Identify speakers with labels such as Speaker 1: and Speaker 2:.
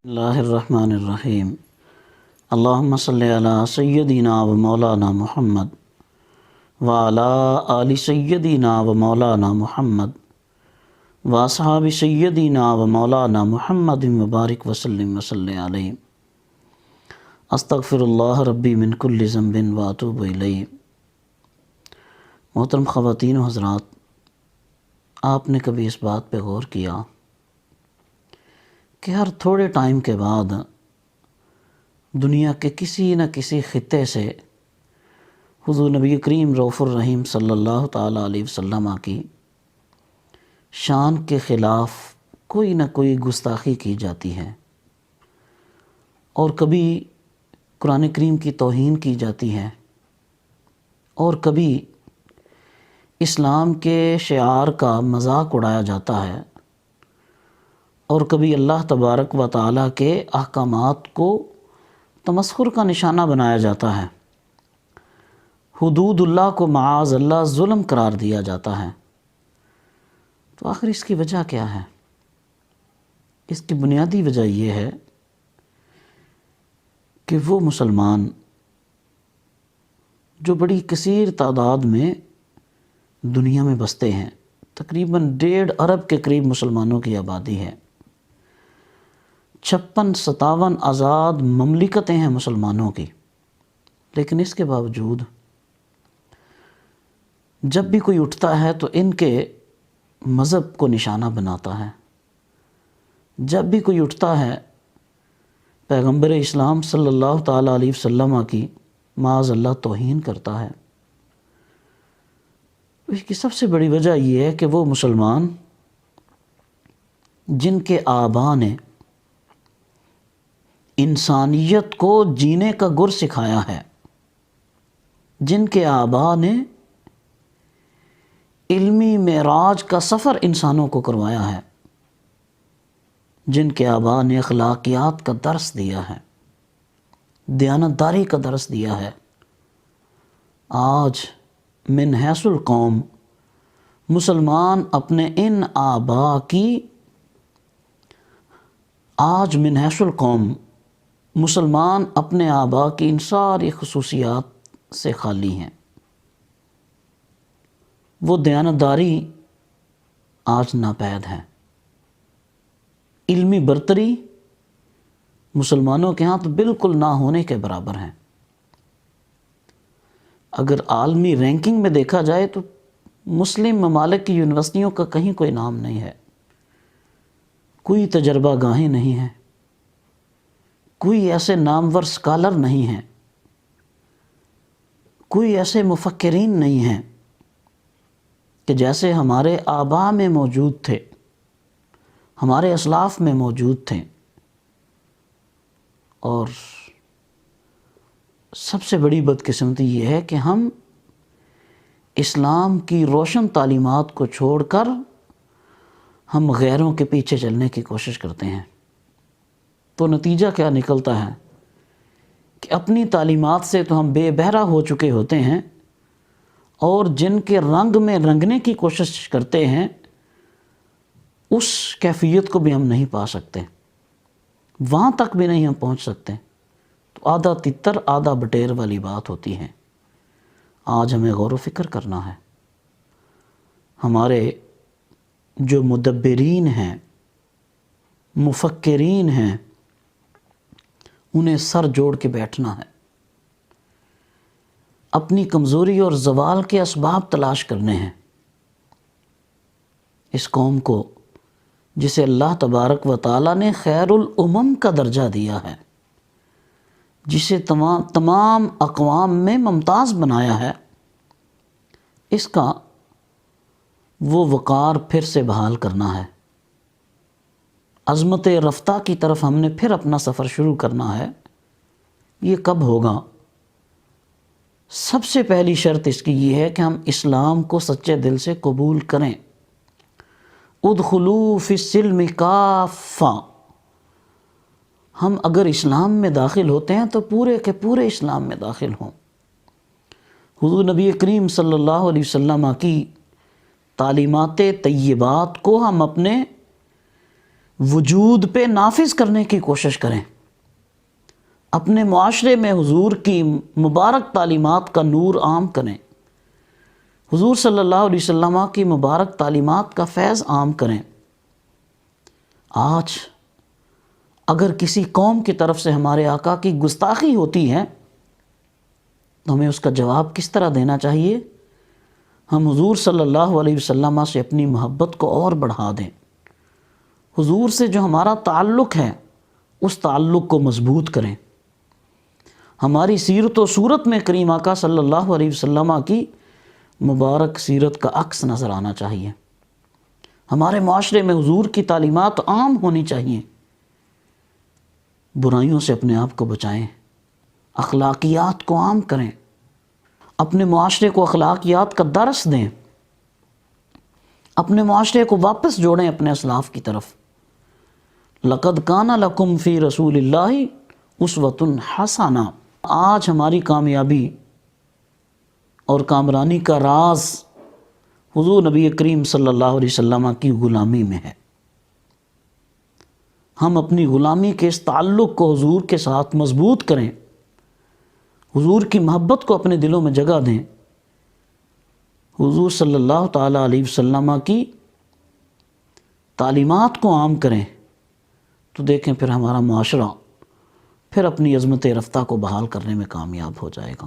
Speaker 1: اللہ الرحمن الرحیم اللہم صلی علی سیدنا و مولانا محمد وعلی آل سیدنا و مولانا محمد واصحاب سیدنا و مولانا محمد مبارک وسلم وصلی علیہ استغفر اللہ ربی من کل ذنب واتوب الیہ۔ محترم خواتین و حضرات، آپ نے کبھی اس بات پہ غور کیا کہ ہر تھوڑے ٹائم کے بعد دنیا کے کسی نہ کسی خطے سے حضور نبی کریم رؤوف الرحیم صلی اللہ تعالیٰ علیہ وسلم کی شان کے خلاف کوئی نہ کوئی گستاخی کی جاتی ہے، اور کبھی قرآن کریم کی توہین کی جاتی ہے، اور کبھی اسلام کے شعار کا مذاق اڑایا جاتا ہے، اور کبھی اللہ تبارک و تعالیٰ کے احکامات کو تمسخر کا نشانہ بنایا جاتا ہے، حدود اللہ کو معاذ اللہ ظلم قرار دیا جاتا ہے۔ تو آخر اس کی وجہ کیا ہے؟ اس کی بنیادی وجہ یہ ہے کہ وہ مسلمان جو بڑی کثیر تعداد میں دنیا میں بستے ہیں، تقریباً 1.5 ارب کے قریب مسلمانوں کی آبادی ہے، 56-57 آزاد مملکتیں ہیں مسلمانوں کی، لیکن اس کے باوجود جب بھی کوئی اٹھتا ہے تو ان کے مذہب کو نشانہ بناتا ہے، جب بھی کوئی اٹھتا ہے پیغمبر اسلام صلی اللہ تعالیٰ علیہ وسلم کی معاذ اللہ توہین کرتا ہے۔ اس کی سب سے بڑی وجہ یہ ہے کہ وہ مسلمان جن کے آباء نے انسانیت کو جینے کا گر سکھایا ہے، جن کے آباء نے علمی معراج کا سفر انسانوں کو کروایا ہے، جن کے آباء نے اخلاقیات کا درس دیا ہے، دیانتداری کا درس دیا ہے، آج من حیث القوم مسلمان اپنے ان آباء کی من حیث القوم مسلمان اپنے آباء کی ان ساری خصوصیات سے خالی ہیں۔ وہ دیانتداری آج ناپید ہے، علمی برتری مسلمانوں کے ہاں تو بالکل نہ ہونے کے برابر ہیں۔ اگر عالمی رینکنگ میں دیکھا جائے تو مسلم ممالک کی یونیورسٹیوں کا کہیں کوئی نام نہیں ہے، کوئی تجربہ گاہیں نہیں ہیں، کوئی ایسے نامور سکالر نہیں ہیں، کوئی ایسے مفکرین نہیں ہیں کہ جیسے ہمارے آباء میں موجود تھے، ہمارے اسلاف میں موجود تھے۔ اور سب سے بڑی بدقسمتی یہ ہے کہ ہم اسلام کی روشن تعلیمات کو چھوڑ کر ہم غیروں کے پیچھے چلنے کی کوشش کرتے ہیں، تو نتیجہ کیا نکلتا ہے کہ اپنی تعلیمات سے تو ہم بے بہرہ ہو چکے ہوتے ہیں، اور جن کے رنگ میں رنگنے کی کوشش کرتے ہیں اس کیفیت کو بھی ہم نہیں پا سکتے، وہاں تک بھی نہیں ہم پہنچ سکتے۔ تو آدھا تتر آدھا بٹیر والی بات ہوتی ہے۔ آج ہمیں غور و فکر کرنا ہے، ہمارے جو مدبرین ہیں، مفکرین ہیں، انہیں سر جوڑ کے بیٹھنا ہے، اپنی کمزوری اور زوال کے اسباب تلاش کرنے ہیں۔ اس قوم کو جسے اللہ تبارک و تعالیٰ نے خیر الامم کا درجہ دیا ہے، جسے تمام اقوام میں ممتاز بنایا ہے، اس کا وہ وقار پھر سے بحال کرنا ہے۔ عظمت رفتہ کی طرف ہم نے پھر اپنا سفر شروع کرنا ہے۔ یہ کب ہوگا؟ سب سے پہلی شرط اس کی یہ ہے کہ ہم اسلام کو سچے دل سے قبول کریں۔ ادخلوا فی السلم کافہ، ہم اگر اسلام میں داخل ہوتے ہیں تو پورے کے پورے اسلام میں داخل ہوں۔ حضور نبی کریم صلی اللہ علیہ وسلم کی تعلیمات طیبات کو ہم اپنے وجود پہ نافذ کرنے کی کوشش کریں، اپنے معاشرے میں حضور کی مبارک تعلیمات کا نور عام کریں، حضور صلی اللہ علیہ وسلم کی مبارک تعلیمات کا فیض عام کریں۔ آج اگر کسی قوم کی طرف سے ہمارے آقا کی گستاخی ہوتی ہے تو ہمیں اس کا جواب کس طرح دینا چاہیے؟ ہم حضور صلی اللہ علیہ وسلم سے اپنی محبت کو اور بڑھا دیں، حضور سے جو ہمارا تعلق ہے اس تعلق کو مضبوط کریں۔ ہماری سیرت و صورت میں کریم آقا صلی اللہ علیہ وسلم کی مبارک سیرت کا عکس نظر آنا چاہیے، ہمارے معاشرے میں حضور کی تعلیمات عام ہونی چاہیے۔ برائیوں سے اپنے آپ کو بچائیں، اخلاقیات کو عام کریں، اپنے معاشرے کو اخلاقیات کا درس دیں، اپنے معاشرے کو واپس جوڑیں اپنے اسلاف کی طرف۔ لَقَدْ كَانَ لَكُمْ فِي رَسُولِ اللَّهِ أُسْوَةٌ حَسَنَةٌ۔ آج ہماری کامیابی اور کامرانی کا راز حضور نبی کریم صلی اللہ علیہ وسلم کی غلامی میں ہے۔ ہم اپنی غلامی کے اس تعلق کو حضور کے ساتھ مضبوط کریں، حضور کی محبت کو اپنے دلوں میں جگہ دیں، حضور صلی اللہ تعالیٰ علیہ وسلم کی تعلیمات کو عام کریں، تو دیکھیں پھر ہمارا معاشرہ پھر اپنی عظمت رفتہ کو بحال کرنے میں کامیاب ہو جائے گا۔